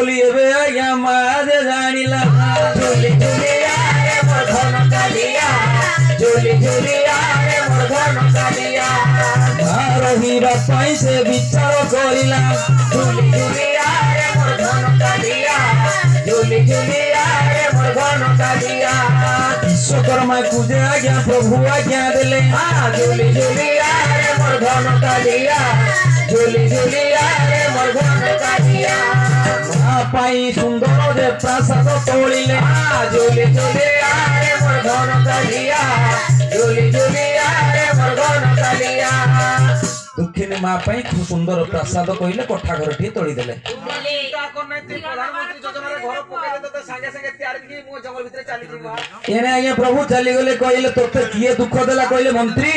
बोली एबे आज्ञा माज जानिला झुली झुली आरे मोर धन कालिया झुली झुली आरे मोर धन कालिया रहिबा पई से विचार करिला झुली झुली आरे मोर धन कालिया झुली झुली आरे मोर धन कालिया विश्वकर्मा पूजे आज्ञा प्रभु आज्ञा देले झुली झुली आरे मोर धन कालिया झुली झुली आरे मोर धन कालिया पाई सुंदर जे प्रासाद तोड़िले झुली झुली आरे मोर धन कालिया झुली झुली आरे मोर धन कालिया दुखिनी माँ पाई खूब सुंदर प्रासाद कहले कोठा घर टी तोड़ी देले एने आज्ञा प्रभु चली गले कहले तोते किए दुख देला कहले मंत्री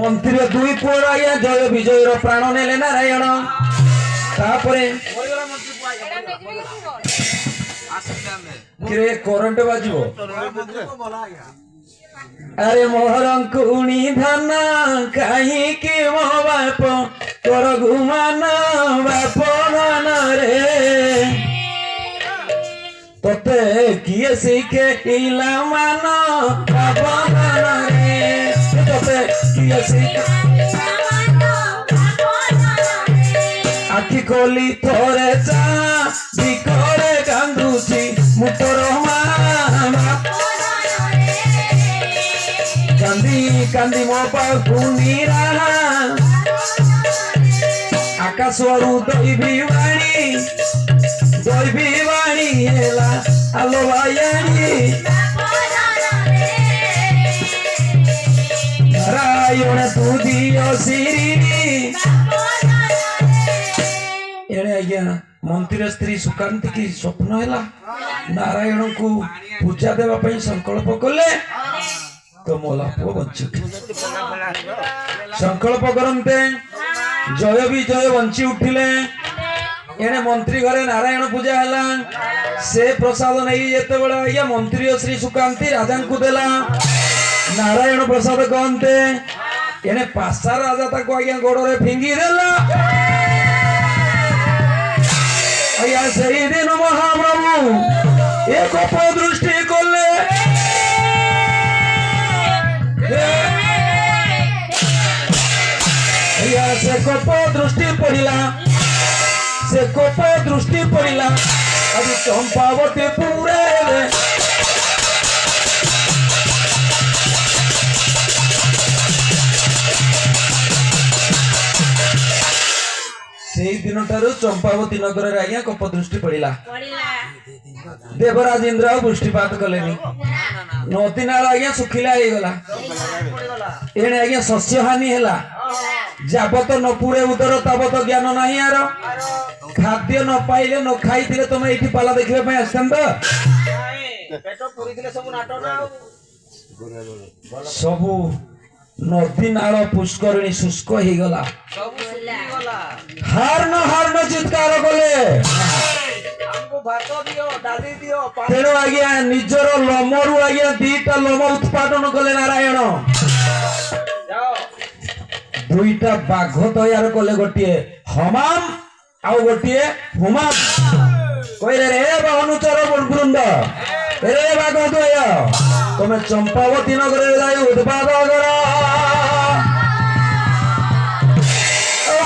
मंत्री दुई पुअर आज्ञा जय विजय रो प्राण नेले नारायण तापरे किरे करंट बाजिबो अरे मोहरंकुणी धन कहीं के मो बाप तोर घुमान बाप धन रे तोते किए सीखे इला मान बाप धन रे तोते किए सीखे आखि खोली थोरे चा बिकोरे कांदुची मुटोर कांदी कांदी मो पाकुनी राहा आकाशवरु दैवी वाणी हेला आलो वायाणी नारायण तू दियो सिरी एणे आज्ञा मंत्री स्त्री सुकांती की स्वप्न हैला नारायण को पूजा देवा पई संकल्प कले तो मोला पुओ बंची संकल्प करते जय विजय बंची उठिले एने मंत्री घरे नारायण पूजा हैला से प्रसाद नहीं जेते बड़ा आज्ञा मंत्री श्री सुकांती राजा को देला नारायण प्रसाद कहते एने पासा राजा ताको आज्ञा गोड़े फिंगी देला आज्ञा सही दिन महाप्रभु एक दृष्टि कले से कोप दृष्टि पड़िला से कोप दृष्टि पड़िला अभी चंपावती पूरे से दिन ठारू चंपावती नगर रे आज्ञा कोप दृष्टि पड़िला देवराज इंद्र वृष्टिपात कलेनी नदी नाल आज्ञा सुखिला हो गला एने आज्ञा शस्य हानि हैला जाबत न पुरे उदर ताबत ज्ञान नहीं यार खाद्य न पाइले न खाइथिले तुम एठी पाला देखिबे पय आछंत पेट पुरी दिले सब नाटो ना सब नदी नाल पुष्करणी शुष्क हो गला हार न चित्कार कले तेणु आज्ञा निजर लमरु आज्ञा दीटा लम उत्पादन कले नारायण दुईटा बाघ तैयार कले गोटे हमाम आउ गोटे हुमाम कहले रे अनुचर वृंद रे बाघ द्वय तुम चंपावती नगर जाई उत्पाद कर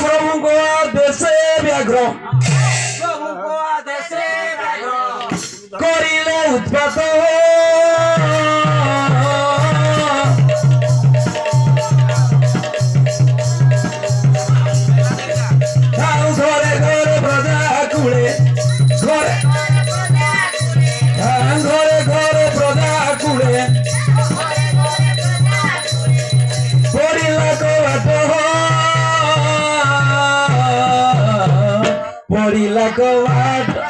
प्रभु को देशे व्याघ्र करिले उत्पाद पड़िला को वाट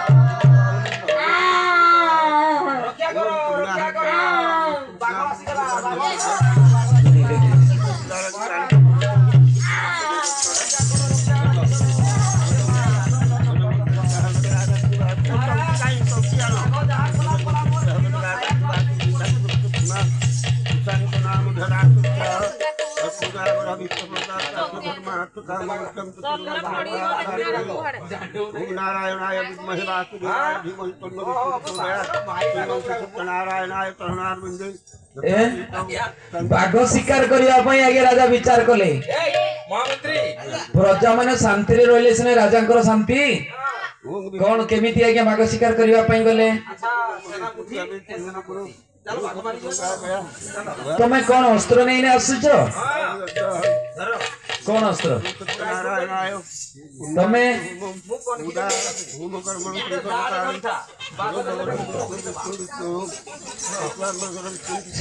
नारायणाय विद्महे वासुदेवाय धीमहि तन्नो विष्णुः नारायणाय तरुणारविन्दे बाघ शिकार करने आगे राजा विचार कले प्रजा मैंने शांति रहिले सिने राजा शांति कौन केमिति आगे बाघ शिकार करने गले तुम्हें कौन अस्त्र नहीं आसुच कौन अस्त्र तुम्हें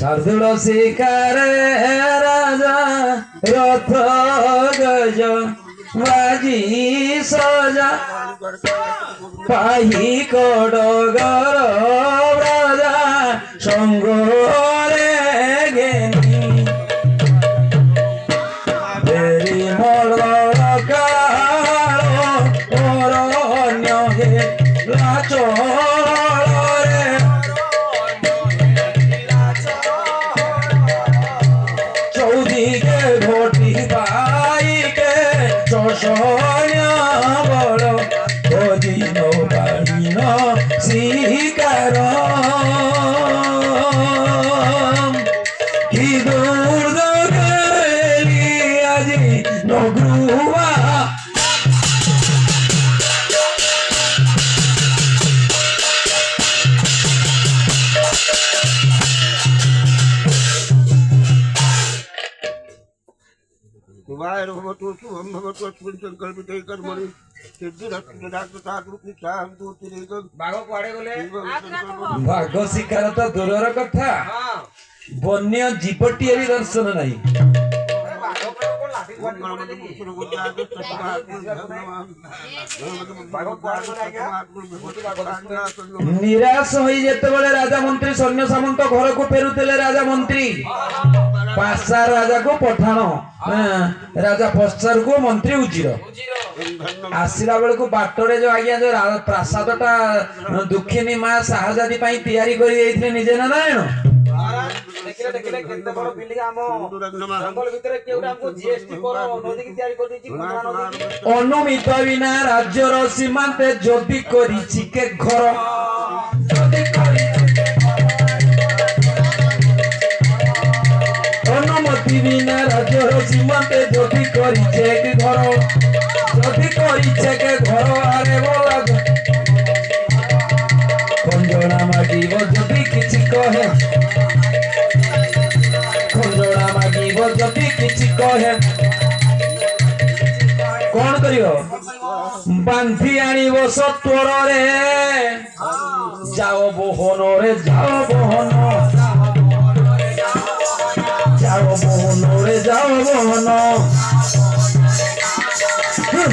शार्दूल शिकार राजा रथ गज बाजी सजा पाही कड़गर राजा संगरे गेनी फेरी मलर कालो अरण्य हे लाचरे चौदी के घोटी बाई के चौसन्या बड़ खोजिन बाड़ीन शिकार कि दूर गेली আজি नगरुआ शिवाय भगवतो शुभम भगवतो स्मृतं कल्पिते कर्मणि बाघ शिकार तो दूरर कथा वन्य जीवटीए भी दर्शन नहीं निराश होई जेतेबेले राजा मंत्री सैन्य सामंत घर को फेरुतेले राजा मंत्री पासा राजा को पठाण राजा पश्चार को मंत्री उजिर आसिला बेल को बाटरे जो आज्ञा जो प्रासादटा दुखिनी माँ शाहजादी पाई तैयारी करी देइथिले निजे नारायण देखिले देखिले केते बड़ बिल्डिंग आमो जंगल भितरे केउडा हमको जीएसटी पर नदी की तैयारी कर देछि अनुमित बिना राज्यर सीमांते जदि करिछि के घर जदि अनुमति बिना राज्यर सीमांते जदि करिछे के घर जदि करिछे के घर आरे बोला खंजोड़ा मागिब जदि किछि कहे खंजोड़ा मागिब जदि किछि कहे कौन करियो बांधी आनिब सत्वर रे जाओ बोहन रे जाओ बोहन जाओ बोहन रे जाओ बोहन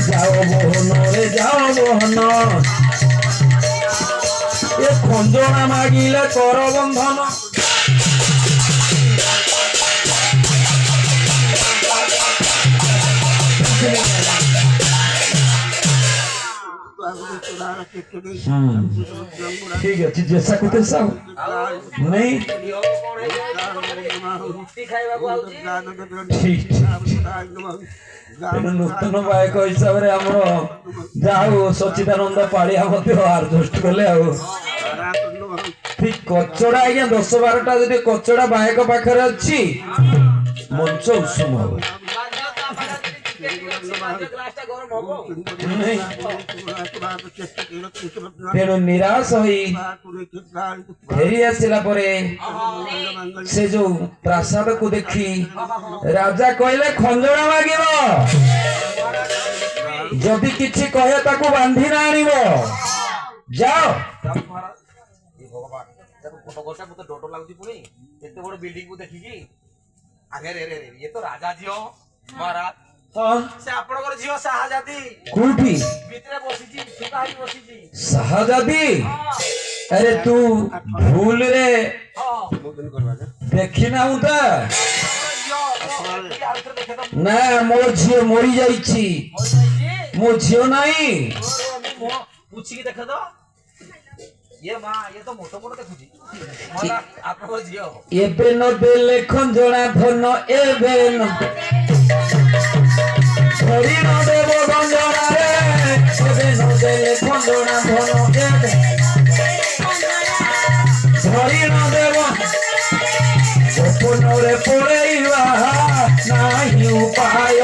जाओ बोहन रे जाओ बोहन ए खंजोड़ा मागिले कर बंधन ठीक है जैसा कुछ सब नहीं ठीक नूतन बायक हिसाब से आम जाऊ सचिदानंद पाड़िया आडजस्ट कले ठीक कचड़ा आज्ञा 10-12टा जो कचड़ा बायक पाखे अच्छी मंच उषुम हम तेणु निराश फेरी आसला से जो प्रासाद को देखी राजा कहले खंजोड़ा मागिब जदि किछि कहे ताकू बांधी ना आनिब जाओ बिल्डिंग को देखिकी आगे रे रे ये तो राजा झियो महाराज से आपनकर झियो शाहजादी कोठी भीतरे बसिची सुताही बसिची शाहजादी अरे तू भूल रे देखि ना उता ना मोर झियो मरी जाईची मो झियो नाही पूछी के देख दो ये मां ये तो मोटो मोटो देखुची मला आपनकर झियो एबे न देले खंजोड़ा धन एबे न ধরি ন দেব গঞ্জনা রে এবে নদেলে খন্দনা ধন দেবে ধরি ন দেব গোপনরে পড়েইবা নাহি উপায়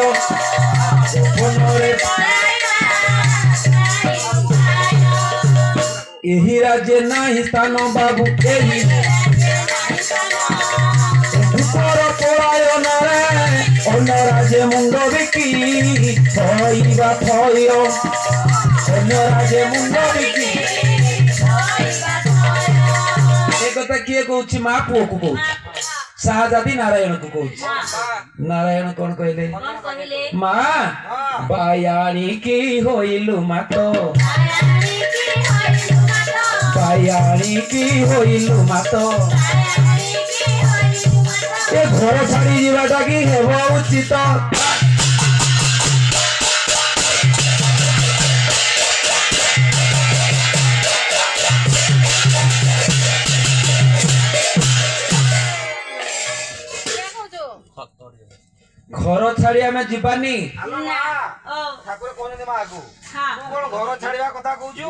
গোপনরে ଏହି ରାଜ୍ୟ ନାହିଁ ସ୍ଥାନ ବାବୁ ଏହି ଧୂପର ପଳାୟନରେ ଅନ୍ୟ ରାଜ୍ୟ ମୁଣ୍ଡ ବିକି ଭଇବା ଭୟ ଅନ୍ୟ ରାଜ୍ୟ ମୁଣ୍ଡ ବିକି ଏ କଥା କିଏ କହୁଛି ମା ପୁଅକୁ କହୁଛି ଶାହଜାଦି ନାରାୟଣକୁ କହୁଛି ନାରାୟଣ କଣ କହିଲେ ମା ବାୟାଣୀକି ହୋଇଲୁ ମାତ ବାୟାଣୀକି ହୋଇଲୁ ମାତ ଏ ଘର ଛାଡି ଯିବାଟା କି ହେବ ଉଚିତ ଘର ଛାଡି ଆମେ ଯିବାନି ଆଲୋ ମା ଠାକୁର କହୁଛନ୍ତି ମା ଆଗକୁ ତୁ କଣ ଘର ଛାଡିବା କଥା କହୁଛୁ